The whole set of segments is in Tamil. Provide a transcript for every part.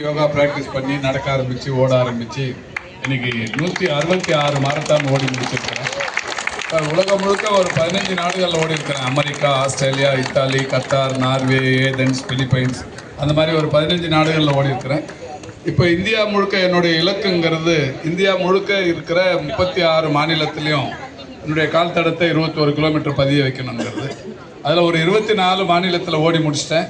யோகா பிராக்டிஸ் பண்ணி நடக்க ஆரம்பிச்சு ஓட ஆரம்பிச்சு இன்னைக்கு 166 மாரத்தான் ஓடி முடிச்சிருக்கிறேன். உலகம் முழுக்க ஒரு 15 நாடுகளில் ஓடி இருக்கிறேன். America, Australia, Italy, Qatar, Norway, Athens, Philippines, அந்த மாதிரி ஒரு 15 நாடுகளில் ஓடி இருக்கிறேன். இப்போ இந்தியா முழுக்க என்னுடைய இலக்குங்கிறது இந்தியா முழுக்க இருக்கிற 36 மாநிலத்திலையும் என்னுடைய கால் தடத்தை 21 கிலோமீட்டர் பதிய வைக்கணுங்கிறது. அதில் ஒரு 24 மாநிலத்தில் ஓடி முடிச்சிட்டேன்.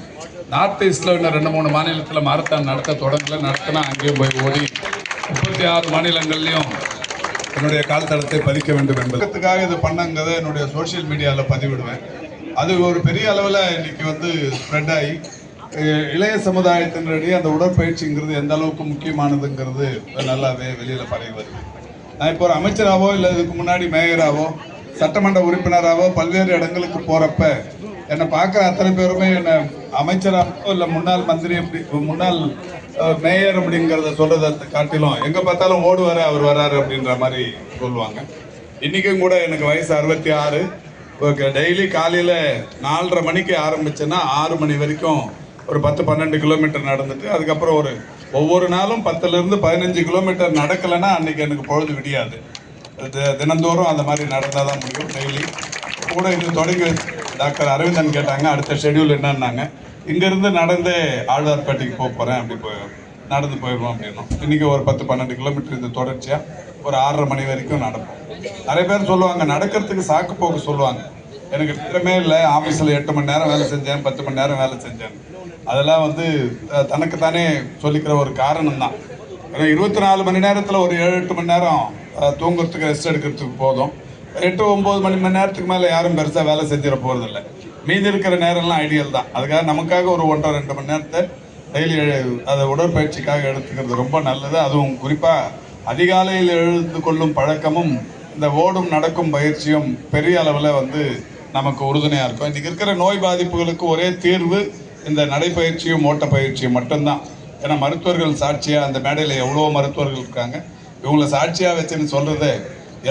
நார்த் ஈஸ்டில் இன்னும் 2-3 மாநிலத்தில் மாரத்தான் நடத்த தொடங்கலை. நடத்தினா அங்கேயும் போய் ஓடி 36 மாநிலங்கள்லையும் என்னுடைய கால் தடத்தை பதிக்க வேண்டும் என்பதற்காக இது பண்ணங்கிறத என்னுடைய சோஷியல் மீடியாவில் பதிவிடுவேன். அது ஒரு பெரிய அளவில் இன்னைக்கு ஸ்ப்ரெட் ஆகி இளைய சமுதாயத்தினரிடையே அந்த உடற்பயிற்சிங்கிறது எந்த அளவுக்கு முக்கியமானதுங்கிறது நல்லாவே வெளியில் பரவி வருது. நான் இப்போ ஒரு அமைச்சராகவோ இல்லை இதுக்கு முன்னாடி மேயராகவோ சட்டமன்ற உறுப்பினராகவோ பல்வேறு இடங்களுக்கு போகிறப்ப என்னை பார்க்குற அத்தனை பேருமே என்னை அமைச்சராகவோ இல்லை முன்னாள் மந்திரி முன்னாள் மேயர் அப்படிங்கிறத சொல்கிறத காட்டிலும் எங்கே பார்த்தாலும் ஓடுவார், அவர் வராரு அப்படின்ற மாதிரி சொல்லுவாங்க. இன்றைக்கும் கூட எனக்கு வயசு 66. டெய்லி காலையில் 4:30 மணிக்கு ஆரம்பிச்சேன்னா 6 மணி வரைக்கும் ஒரு 10-12 கிலோமீட்டர் நடந்துட்டு அதுக்கப்புறம் ஒவ்வொரு நாளும் 10லேருந்து 15 கிலோமீட்டர் நடக்கலைன்னா அன்றைக்கி எனக்கு பொழுது விடியாது. தினந்தோறும் அந்த மாதிரி நடந்தால் தான் முடியும். டெய்லி கூட இது தொடங்கி டாக்டர் அரவிந்தன் கேட்டாங்க அடுத்த ஷெடியூல் என்னன்னாங்க. இங்கேருந்து நடந்தே ஆழ்வார்பேட்டைக்கு போகிறேன், அப்படி நடந்து போயிடுவோம் அப்படின்னும். இன்றைக்கி ஒரு 10-12 கிலோமீட்டர் இந்த தொடர்ச்சியாக ஒரு 6:30 மணி வரைக்கும் நடப்போம். நிறைய பேர் சொல்லுவாங்க நடக்கிறதுக்கு சாக்கு போக்கு சொல்லுவாங்க. எனக்கு நேரமே இல்லை, ஆஃபீஸில் 8 மணி நேரம் வேலை செஞ்சேன், 10 மணி நேரம் வேலை செஞ்சேன். அதெல்லாம் தனக்குத்தானே சொல்லிக்கிற ஒரு காரணம் தான். 24 மணி நேரத்தில் ஒரு 7-8 மணி நேரம் தூங்குறதுக்கு ரெஸ்ட் எடுக்கிறதுக்கு போதும். 8-9 மணி நேரத்துக்கு மேலே யாரும் பெருசாக வேலை செஞ்சிட போகிறதில்ல. மீதி இருக்கிற நேரம்லாம் ஐடியல் தான். அதுக்காக நமக்காக ஒரு 1.5-2 மணி நேரத்தை டெய்லி அதை உடற்பயிற்சிக்காக எடுத்துக்கிறது ரொம்ப நல்லது. அதுவும் குறிப்பாக அதிகாலையில் எழுந்து கொள்ளும் பழக்கமும் இந்த ஓடும் நடக்கும் பயிற்சியும் பெரிய அளவில் நமக்கு உறுதுணையாக இருக்கும். இன்றைக்கி இருக்கிற நோய் பாதிப்புகளுக்கு ஒரே தீர்வு இந்த நடைப்பயிற்சியும் ஓட்டப்பயிற்சியும் மட்டும்தான். ஏன்னா மருத்துவர்கள் சாட்சியாக அந்த மேடையில் எவ்வளோ மருத்துவர்கள் இருக்காங்க, இவங்களை சாட்சியாக வச்சுன்னு சொல்கிறதே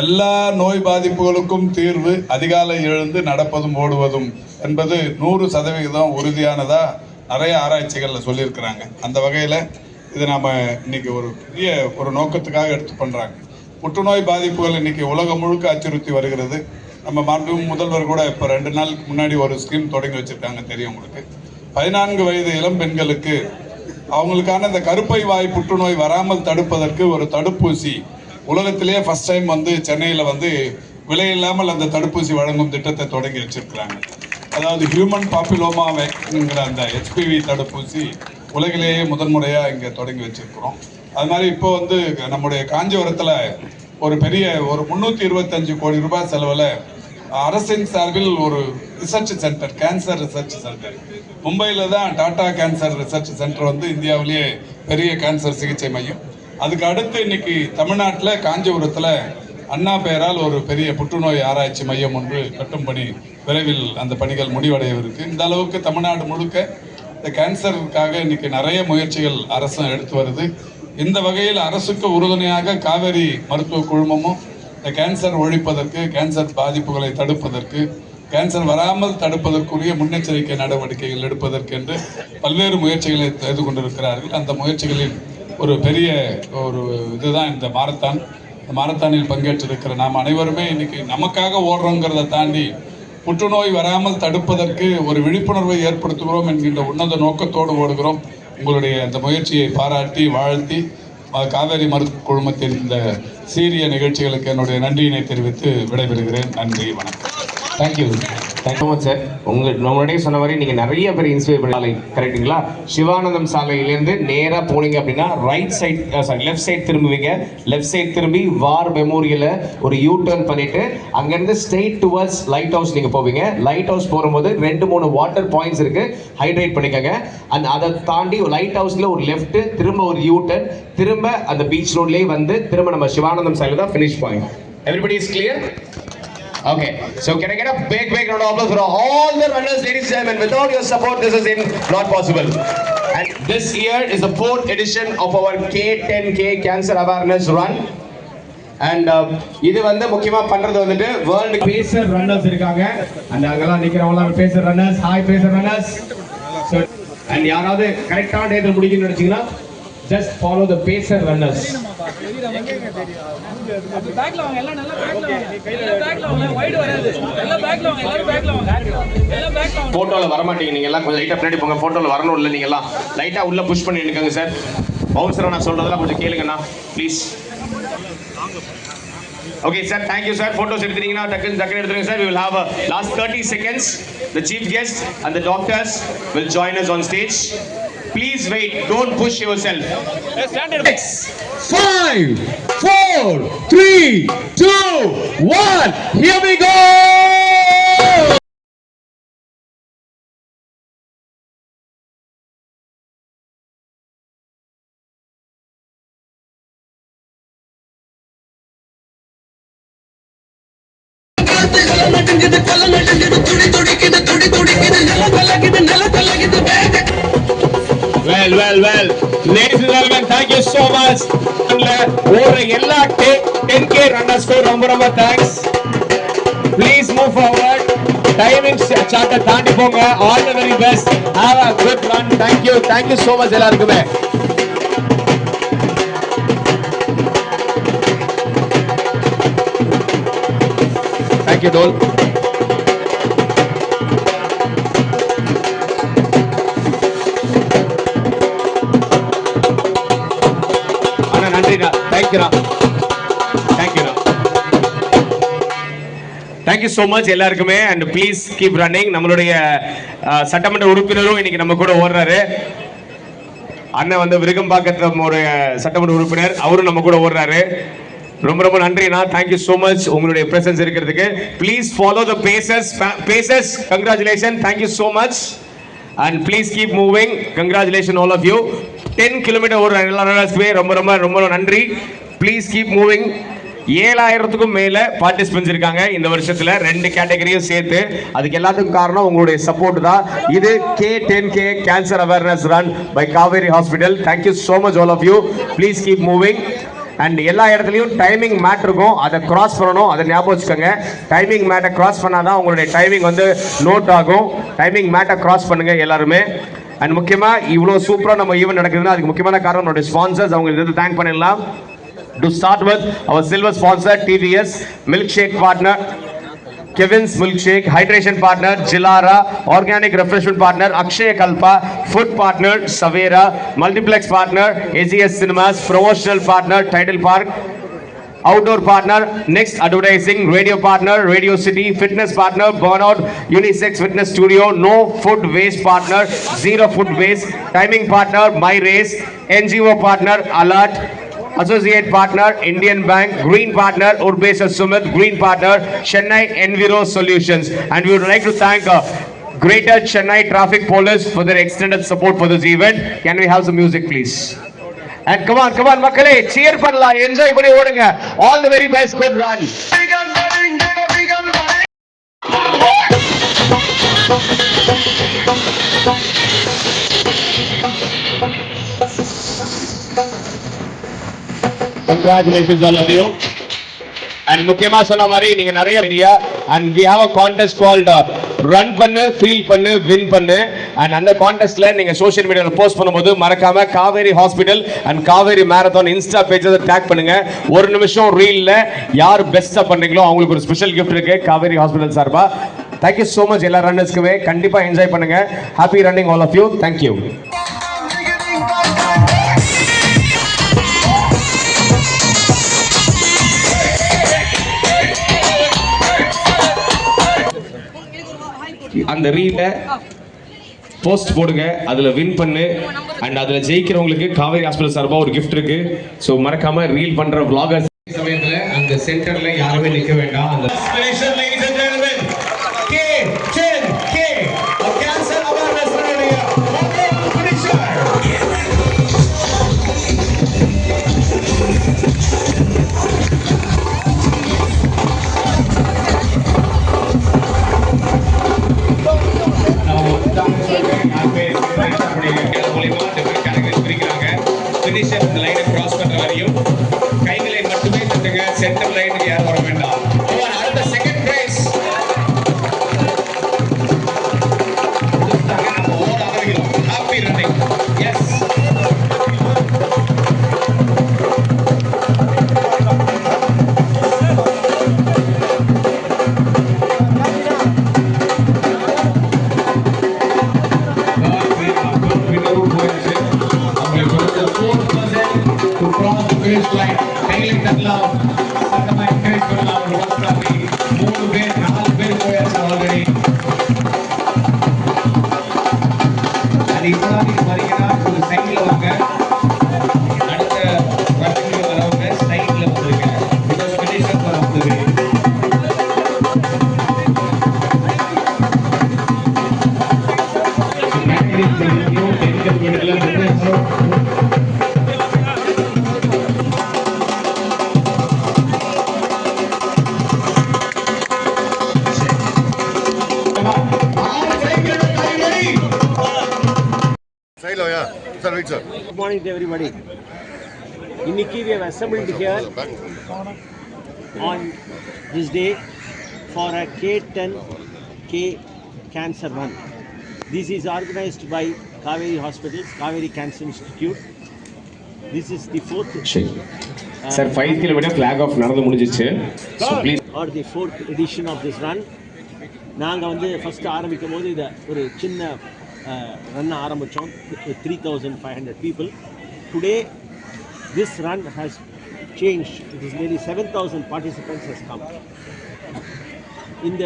எல்லா நோய் பாதிப்புகளுக்கும் தீர்வு அதிகாலை எழுந்து நடப்பதும் ஓடுவதும் என்பது 100% உறுதியானதாக நிறைய ஆராய்ச்சிகளில் சொல்லியிருக்கிறாங்க. அந்த வகையில் இது நாம் இன்றைக்கி ஒரு பெரிய ஒரு நோக்கத்துக்காக எடுத்து பண்ணுறாங்க. புற்றுநோய் பாதிப்புகள் இன்றைக்கி உலகம் முழுக்க அச்சுறுத்தி வருகிறது. நம்ம மாண்புமிகு முதல்வர் கூட இப்போ 2 நாளுக்கு முன்னாடி ஒரு ஸ்கீம் தொடங்கி வச்சுருக்காங்க, தெரியும் உங்களுக்கு. 14 வயது இளம் பெண்களுக்கு அவங்களுக்கான இந்த கருப்பை வாய் புற்றுநோய் வராமல் தடுப்பதற்கு ஒரு தடுப்பூசி உலகத்திலேயே ஃபர்ஸ்ட் டைம் சென்னையில் விலையில்லாமல் அந்த தடுப்பூசி வழங்கும் திட்டத்தை தொடங்கி வச்சிருக்கிறாங்க. அதாவது ஹியூமன் பாப்புலோமா வேக்சின்ங்கிற அந்த HPV தடுப்பூசி உலகிலேயே முதன்முறையாக இங்கே தொடங்கி வச்சிருக்கிறோம். அது மாதிரி இப்போ நம்முடைய காஞ்சிபுரத்தில் ஒரு பெரிய ஒரு 325 கோடி ரூபாய் செலவில் அரசின் சார்பில் ஒரு research centre, cancer research centre மும்பையில் தான் டாடா கேன்சர் ரிசர்ச் சென்டர் இந்தியாவிலேயே பெரிய கேன்சர் சிகிச்சை மையம். அதுக்கு அடுத்து இன்னைக்கு தமிழ்நாட்டில் காஞ்சிபுரத்தில் அண்ணா பெயரால் ஒரு பெரிய புற்றுநோய் ஆராய்ச்சி மையம் ஒன்று கட்டும் பணி விரைவில் அந்த பணிகள் முடிவடையவிருக்கு. இந்த அளவுக்கு தமிழ்நாடு முழுக்க இந்த கேன்சருக்காக இன்னைக்கு நிறைய முயற்சிகள் அரசு எடுத்து வருது. இந்த வகையில் அரசுக்கு உறுதுணையாக காவேரி மருத்துவ குழுமமும் இந்த கேன்சர் ஒழிப்பதற்கு, கேன்சர் பாதிப்புகளை தடுப்பதற்கு, கேன்சர் வராமல் தடுப்பதற்குரிய முன்னெச்சரிக்கை நடவடிக்கைகள் எடுப்பதற்கு என்று பல்வேறு முயற்சிகளை செய்து கொண்டிருக்கிறார்கள். அந்த முயற்சிகளில் ஒரு பெரிய ஒரு இதுதான் இந்த மாரத்தான். இந்த மாரத்தானில் பங்கேற்றிருக்கிற நாம் அனைவருமே இன்னைக்கு நமக்காக ஓடுறோங்கிறத தாண்டி புற்றுநோய் வராமல் தடுப்பதற்கு ஒரு விழிப்புணர்வை ஏற்படுத்துகிறோம் என்கின்ற உன்னத நோக்கத்தோடு ஓடுகிறோம். உங்களுடைய அந்த முயற்சியை பாராட்டி வாழ்த்தி காவேரி மருத்துவ குழுமத்தின் இந்த சீரிய நிகழ்ச்சிகளுக்கு என்னுடைய நன்றியினை தெரிவித்து விடைபெறுகிறேன். நன்றி, வணக்கம். Thank you sir. நம்மளுடைய சொன்ன மாதிரி நீங்கள் நிறைய பேர் இன்ஸ்பயர் பண்ணி கரெக்டுங்களா? சிவானந்தம் சாலையிலேருந்து நேராக போனீங்க அப்படின்னா லெஃப்ட் சைட் திரும்புவீங்க. லெஃப்ட் சைட் திரும்பி வார் மெமோரியலை ஒரு U-turn பண்ணிட்டு அங்கேருந்து ஸ்ட்ரெயிட் டுவர்ட்ஸ் லைட் ஹவுஸ் நீங்கள் போவீங்க. லைட் ஹவுஸ் போகும்போது 2-3 வாட்டர் பாயிண்ட்ஸ் இருக்குது, ஹைட்ரேட் பண்ணிக்கோங்க. அதை தாண்டி லைட் ஹவுஸில் ஒரு லெஃப்ட், திரும்ப ஒரு U-turn, திரும்ப அந்த பீச் ரோட்லேயே திரும்ப நம்ம சிவானந்தம் சாலையில் தான் finish point. Everybody is clear? Okay, so can I get a big round of applause for all the runners, ladies and gentlemen? Without your support, this is not possible. And this year is the 4th edition of our K10K Cancer Awareness Run. And இது முக்கியமா பண்றது வேர்ல்ட் பேசர் ரன்னர்ஸ் இருக்காங்க. அந்த அங்கெல்லாம் நிக்கிறவங்க pacer runners. Hi pacer runners. And யாராவது கரெக்டான டேட்ல முடிக்கணும்னு நினைச்சீங்கன்னா just follow the pacer runners. பேக்ல வாங்க எல்லாம் நல்லா பேக்ல வாங்க வைட் வராது எல்லாம் பேக்ல வாங்க எல்லாரும் பேக்ல வாங்க போட்டோல வர மாட்டீங்க நீங்க எல்லாம் கொஞ்சம் லைட்டா பின்னாடி போங்க போட்டோல வரணும் இல்ல நீங்க எல்லாம் லைட்டா உள்ள புஷ் பண்ணி நிக்கங்க சார் பவுன்சர் நான் சொல்றதெல்லாம் கொஞ்சம் கேளுங்கண்ணா please Okay sir, thank you sir. Photos எடுத்துட்டீங்கன்னா டக்குன்னு எடுத்துருங்க sir. We will have a last 30 seconds. The chief guest and the doctors will join us on stage. Please wait, don't push yourself. 5, 4, 3, 2, 1. Here we go. Well. Ladies and gentlemen, thank you so much. ஒரு எல்லா 10k runners ரொம்ப thanks. Please move forward. Timing chart தாண்டி போங்க. All the very best. Have a good run. Thank you so much எல்லாருக்குமே. Thank you Dol. Thank you so much எல்லாருக்குமே and please keep running. நம்மளுடைய சட்டமன்ற உறுப்பினரும் இன்னைக்கு நம்ம கூட ஓடுறாரு. அண்ணன் வந்து விருகம்பாக்கத்துல ஒரு சட்டமன்ற உறுப்பினர் அவரும் நம்ம கூட ஓடுறாரு. ரொம்ப நன்றிண்ணா. Thank you so much உங்களுடைய presence இருக்கிறதுக்கு. Please follow the pacers. Congratulations. Thank you so much. And please keep moving. Congratulations all of you. 10 kilometer ஓடுற எல்லாருக்குமே ரொம்ப நன்றி. Please keep moving. 7000க்கும் மேல பார்ட்டிசிபென்ட்ஸ் இருக்காங்க இந்த வருஷத்துல 2 கேட்டகரியும் சேர்த்து. அதுக்கு எல்லாத்துக்கும் காரணம் உங்களுடைய சப்போர்ட் தான். இது K10K Cancer Awareness Run by Kaveri Hospital. Thank you so much all of you. Please keep moving. And எல்லா இடத்துலையும் டைமிங் மேட் இருக்கும், அதை கிராஸ் பண்ணணும், அதை ஞாபகம் வச்சுக்கோங்க. டைமிங் மேட்டை கிராஸ் பண்ணாதான் உங்களுடைய டைமிங் வந்து நோட் ஆகும். டைமிங் மேட்டை கிராஸ் பண்ணுங்க எல்லாருமே. அண்ட் முக்கியமாக இவ்வளோ சூப்பராக நம்ம ஈவெண்ட் நடக்குதுன்னா அதுக்கு முக்கியமான காரணம் நம்மளுடைய ஸ்பான்சர்ஸ். அவங்களுக்கு இருந்து தேங்க் பண்ணிடலாம். To start with our silver sponsor TVS, milk shake partner Kevin's Milkshake, hydration partner Jilara, organic refreshment partner Akshay Kalpa, food partner Savera, multiplex partner AGS Cinemas, promotional partner Tidal Park, outdoor partner Next Advertising, radio partner Radio City, fitness partner Burnout Unisex Fitness Studio, no food waste partner Zero Food Waste, timing partner My Race, NGO partner Alert, associate partner Indian Bank, green partner Urbesa Sumit, green partner Chennai Enviro Solutions. And we would like to thank Greater Chennai Traffic Police for their extended support for this event. Can we have some music please? And come on மக்களே, cheer பண்ணலாம், enjoy பண்ணி ஓடுங்க. All the very best, good run. Congratulations all of you. And முக்கியமா சொன்ன மாதிரி நீங்க நிறைய media and we have a contest called run பண்ணு feel பண்ணு win பண்ணு. and அந்த கான்டெஸ்ட்ல நீங்க சோஷியல் மீடியால போஸ்ட் பண்ணும்போது மறக்காம Kaveri hospital and Kaveri marathon Insta பேஜ்ல டாக் பண்ணுங்க. ஒரு நிமிஷம் ரீல்ல யார் பெஸ்டா பண்றீங்களோ அவங்களுக்கு ஒரு ஸ்பெஷல் gift இருக்கு காவேரி ஹாஸ்பிடல் சார்பா. Thank you so much எல்லா ரன்னர்ஸ்க்குமே. கண்டிப்பா என்ஜாய் பண்ணுங்க. Happy running all of you. Thank you. அந்த ரீல போஸ்ட் போடுங்க, அதுல வின் பண்ணு அண்ட் அதுல ஜெயிக்கிறவங்களுக்கு காவேரி ஹாஸ்பிடல் சார்பா ஒரு gift இருக்கு. சோ மறக்காம ரீல் பண்ற vloggers சமயத்துல அந்த சென்டர்ல யாருமே நிக்க வேண்டாம். அந்த inspiration ladies and gentlemen, K10K Cancer Awareness finisher. Finisher இந்த லைனை கிராஸ் பண்ற வரையும் கைகளை மட்டுமே தட்டுங்க. சென்டர் லைனுக்கு யாரும் வர வேண்டாம். அடுத்த செகண்ட் பிரைஸ் நம்ம ஓட ஆரம்பிக்கிறோம். Happy finish line. கைகளை தட்டலாம். சத்தமா encourage பண்ணலாம். ஒரு rock trophy. 3 பேர் 4 பேர் போயாச்சு already. அது இப்பதான் நீங்க வரீங்கன்னா ஒரு சைடுல வாங்க. அடுத்த ரன்னிங்ல வரவங்க சைடுல வந்துருங்க. because finishers are up the way. Sir, right, sir. Good morning to everybody. Inniki we have assembled here on this day for a K10K cancer run. This is organized by Kaveri Hospitals, Kaveri Cancer Institute. This is the fourth sir 5 kilometre flag off நடந்து முடிஞ்சிச்சு. So please or the fourth edition of this run. நாங்கள் வந்து ஃபஸ்ட்டு ஆரம்பிக்கும் போது இதை ஒரு சின்ன ரன் ஆரம்பித்தோம் 3,500 people. Today this run has changed. It is nearly 7,000 participants has come. இந்த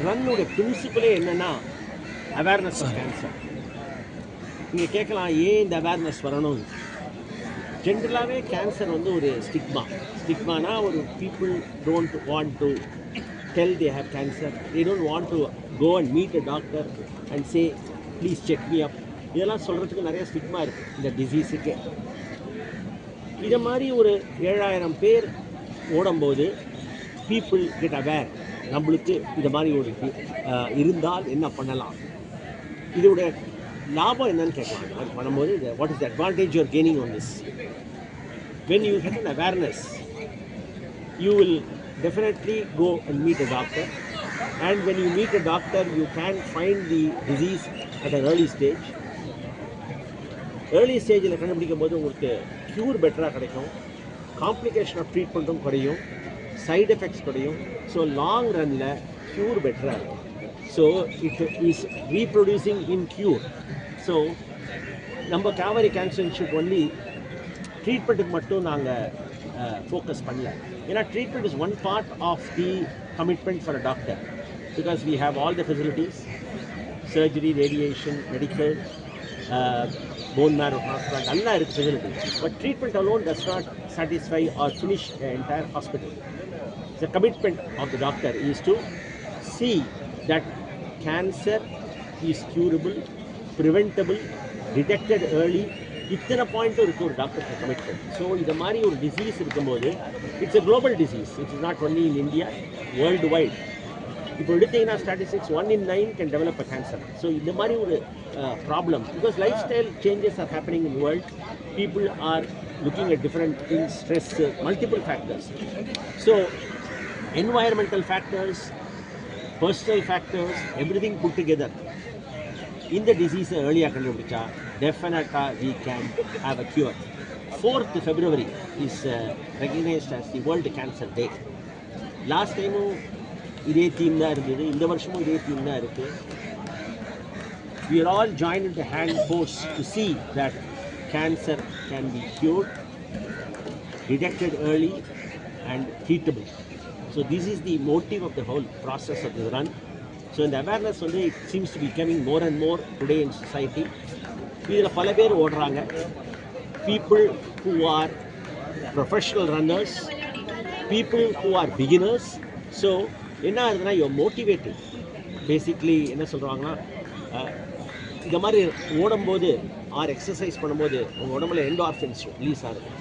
ரன்னுடைய பிரின்சிபலே என்னென்னா அவேர்னஸ் ஆஃப் கேன்சர். நீங்கள் கேட்கலாம் ஏன் இந்த அவேர்னஸ் வரணும். ஜென்ரலாகவே கேன்சர் வந்து ஒரு ஸ்டிக்மானா ஒரு people don't want to tell they have cancer. They don't want to go and meet a doctor and say, please check me up. இதெல்லாம் சொல்கிறதுக்கு நிறைய ஸ்டிக்மா இருக்குது இந்த டிசீஸுக்கு. இதை மாதிரி ஒரு 7,000 பேர் ஓடும்போது பீப்புள் கெட் அவேர் நம்மளுக்கு இது மாதிரி ஒரு இருந்தால் என்ன பண்ணலாம், இதோட லாபம் என்னன்னு கேட்கலாம். இது மாதிரி பண்ணும்போது what is the advantage you are gaining on this. When you have an awareness you will definitely go and meet a doctor, and when you meet a doctor you can find the disease at an early stage. early stageல கண்டுபிடிக்கும் போது உங்களுக்கு cure பெட்டராக கிடைக்கும், காம்ப்ளிகேஷன் ஆஃப் ட்ரீட்மெண்ட்டும் குறையும், சைடு எஃபெக்ட்ஸ் குறையும். ஸோ லாங் ரன்னில் க்யூர் பெட்டராக இருக்கும். So it is reproducing in cure. So நம்ம காவேரி கேன்சர் இன்ஸ்டியூட் ஒன்லி ட்ரீட்மெண்ட்டுக்கு மட்டும் நாங்கள் ஃபோக்கஸ் பண்ணல. ஏன்னா treatment is one part of the commitment for a doctor, because we have all the facilities, surgery, radiation, medical, bone marrow transplant, alla irukku facility. But treatment alone does not satisfy or finish the entire hospital. The commitment of the doctor is to see that cancer is curable, preventable, detected early. இத்தனை பாயிண்ட்டும் இருக்குது ஒரு டாக்டருக்கு கமிட்மெண்ட். ஸோ இந்த மாதிரி ஒரு டிசீஸ் இருக்கும்போது it's a global disease. It is not only in India, worldwide. இப்போ எடுத்தீங்கன்னா statistics 1 in 9 can develop a cancer. So இந்த மாதிரி ஒரு problem, because life style changes are happening in world. People are looking at different things, stress, multiple factors. So environmental factors, personal factors, everything put together இந்த டிசீஸை ஏர்லியாக கண்டுபிடிச்சா டெஃபினட்டாக we can have a cure. 4th February is recognized as the World Cancer Day. Last டைமும் இதே தீம் தான் இருந்தது, இந்த வருஷமும் இதே தீம் தான் இருக்குது. We are all joined into hand force to see that cancer can be cured, detected early and treatable. So this is the motive of the whole process of the run. So இந்த அவேர்னஸ் வந்து it seems to be coming more and more today in society. இதில் பல பேர் ஓடுறாங்க. People who or professional runners, people who are beginners. So என்ன ஆகுதுன்னா யூ மோட்டிவேட்டட். பேசிக்லி என்ன சொல்கிறாங்கன்னா, இந்த மாதிரி ஓடும்போது ஆர் எக்ஸசைஸ் பண்ணும்போது உங்கள் உடம்புல என்டார்ஃபின்ஸ் ரிலீஸ் ஆகுது.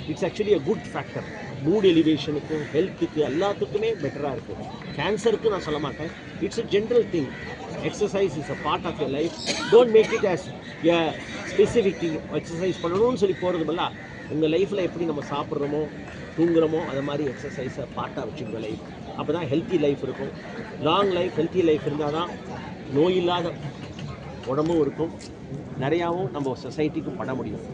It's actually a good factor. Mood எலிவேஷனுக்கும் ஹெல்த்துக்கு எல்லாத்துக்குமே பெட்டராக இருக்குது. கேன்சருக்கு நான் சொல்ல மாட்டேன், it's a general thing. Exercise is a part of your life. Don't make it as a specific thing. Exercise பண்ணணும்னு சொல்லி போகிறது பதிலாக உங்கள் லைஃப்பில் எப்படி நம்ம சாப்பிட்றோமோ தூங்குறோமோ அது மாதிரி எக்ஸசைஸை பார்ட்டாக வச்சுருங்க லைஃப். அப்போ தான் ஹெல்த்தி லைஃப் இருக்கும். லாங் லைஃப், ஹெல்த்தி லைஃப் இருந்தால் தான் நோய் இல்லாத உடம்பும் இருக்கும், நிறையாவும் நம்ம சொசைட்டிக்கும் பண்ண முடியும்.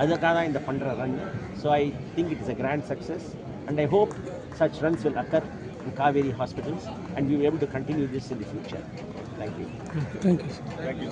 அதுக்காக தான் இந்த பண்ணுற run. So I think it is a grand success and I hope such runs will occur in Kaveri hospitals and we will be able to continue this in the future. Thank you. Thank you.